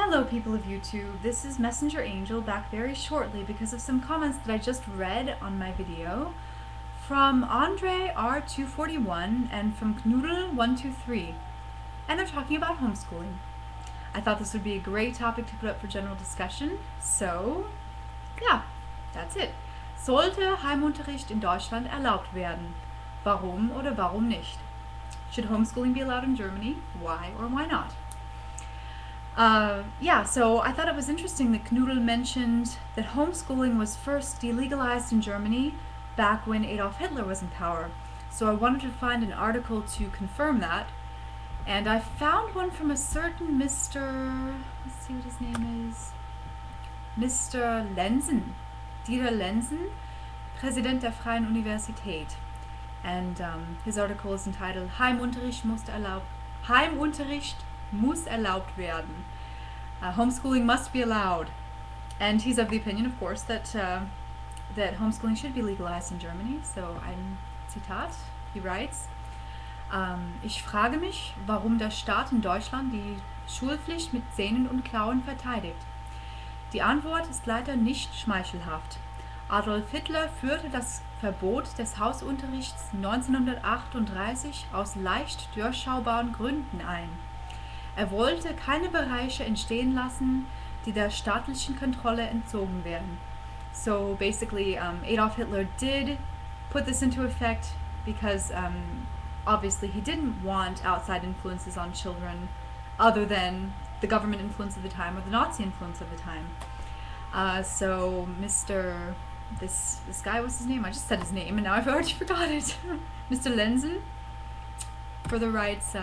Hello people of YouTube, this is Messenger Angel back very shortly because of some comments that I just read on my video from Andre R241 and from Knudel123, and they're talking about homeschooling. I thought this would be a great topic to put up for general discussion, so yeah, that's it. Sollte Heimunterricht in Deutschland erlaubt werden? Warum oder warum nicht? Should homeschooling be allowed in Germany? Why or why not? So I thought it was interesting that Knudel mentioned that homeschooling was first delegalized in Germany back when Adolf Hitler was in power. So I wanted to find an article to confirm that. And I found one from a certain Mr. Let's see what his name is. Mr. Lenzen. Dieter Lenzen, Präsident der Freien Universität. And his article is entitled Heimunterricht muss erlaubt werden. Homeschooling must be allowed. And he's of the opinion, of course, that homeschooling should be legalized in Germany. So ein Zitat, he writes, Ich frage mich, warum der Staat in Deutschland die Schulpflicht mit Zähnen und Klauen verteidigt. Die Antwort ist leider nicht schmeichelhaft. Adolf Hitler führte das Verbot des Hausunterrichts 1938 aus leicht durchschaubaren Gründen ein. Er wollte keine Bereiche entstehen lassen, die der staatlichen Kontrolle entzogen werden. So basically, Adolf Hitler did put this into effect because obviously he didn't want outside influences on children other than the government influence of the time or the Nazi influence of the time. So Mr. This guy, what's his name? I just said his name and now I've already forgot it. Mr. Lenzen further writes,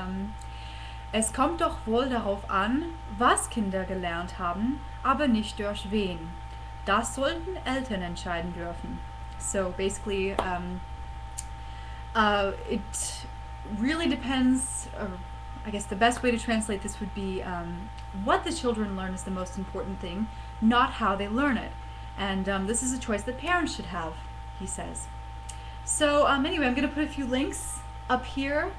Es kommt doch wohl darauf an, was Kinder gelernt haben, aber nicht durch wen. Das sollten Eltern entscheiden dürfen. So basically, it really depends, or I guess the best way to translate this would be what the children learn is the most important thing, not how they learn it. And this is a choice that parents should have, he says. So anyway, I'm going to put a few links up here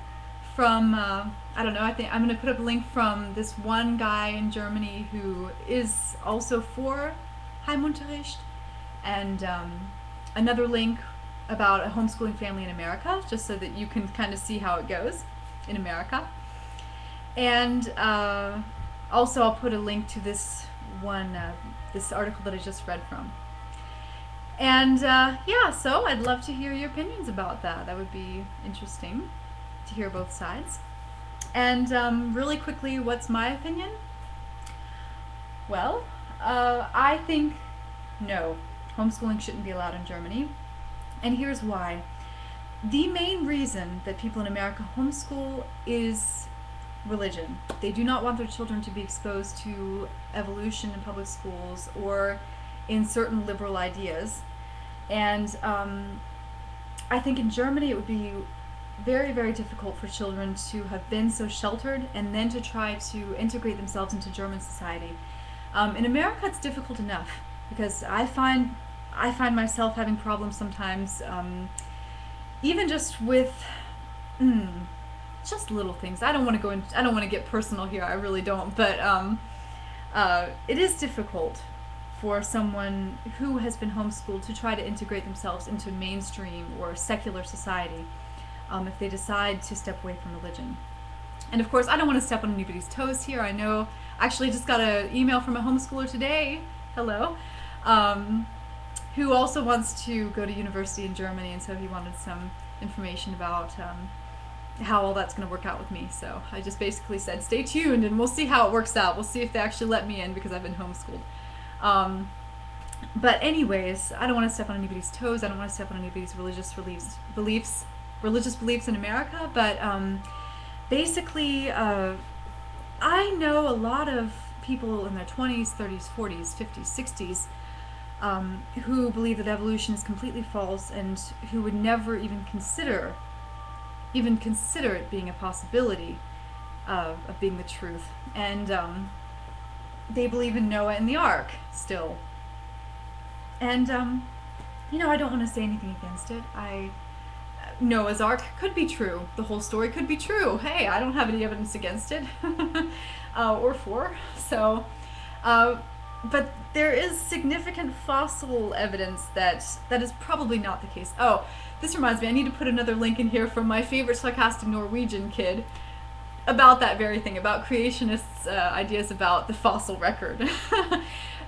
from, I don't know, I think I'm going to put up a link from this one guy in Germany who is also for Heimunterricht, and another link about a homeschooling family in America, just so that you can kind of see how it goes in America. And also I'll put a link to this one, this article that I just read from. And yeah, so I'd love to hear your opinions about that. That would be interesting to hear both sides. And really quickly, what's my opinion? Well, I think no, homeschooling shouldn't be allowed in Germany. And here's why. The main reason that people in America homeschool is religion. They do not want their children to be exposed to evolution in public schools or in certain liberal ideas. And I think in Germany it would be very, very difficult for children to have been so sheltered and then to try to integrate themselves into German society. In America it's difficult enough because I find myself having problems sometimes, even just with just little things. I don't want to get personal here, I really don't, but it is difficult for someone who has been homeschooled to try to integrate themselves into mainstream or secular society if they decide to step away from religion. And of course, I don't want to step on anybody's toes here. I know, actually just got an email from a homeschooler today, hello, who also wants to go to university in Germany, and so he wanted some information about how all that's going to work out with me. So I just basically said, stay tuned and we'll see how it works out. We'll see if they actually let me in because I've been homeschooled. But anyways, I don't want to step on anybody's toes. I don't want to step on anybody's religious beliefs in America. But basically, I know a lot of people in their 20s, 30s, 40s, 50s, 60s who believe that evolution is completely false and who would never even consider it being a possibility of being the truth. And they believe in Noah and the Ark still. And you know, I don't want to say anything against it. Noah's Ark could be true. The whole story could be true. Hey, I don't have any evidence against it or for. So But there is significant fossil evidence that is probably not the case. Oh, this reminds me, I need to put another link in here from my favorite sarcastic Norwegian kid about that very thing, about creationists' ideas about the fossil record.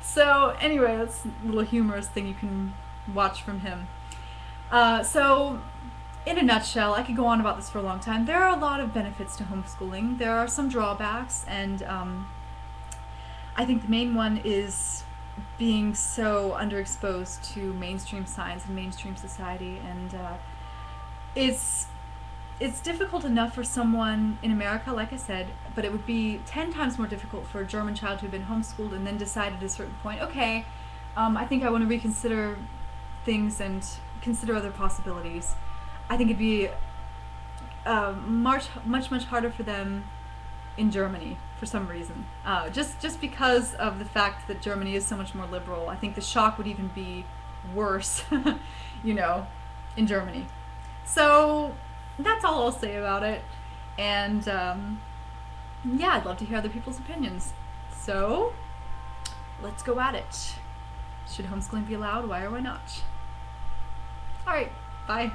So anyway, that's a little humorous thing you can watch from him. So in a nutshell, I could go on about this for a long time. There are a lot of benefits to homeschooling. There are some drawbacks, and I think the main one is being so underexposed to mainstream science and mainstream society, and it's difficult enough for someone in America, like I said, but it would be 10 times more difficult for a German child who had been homeschooled and then decided at a certain point, okay, I think I want to reconsider things and consider other possibilities. I think it'd be much harder for them in Germany for some reason. Just because of the fact that Germany is so much more liberal. I think the shock would even be worse, in Germany. So that's all I'll say about it. And yeah, I'd love to hear other people's opinions. So let's go at it. Should homeschooling be allowed? Why or why not? All right, bye.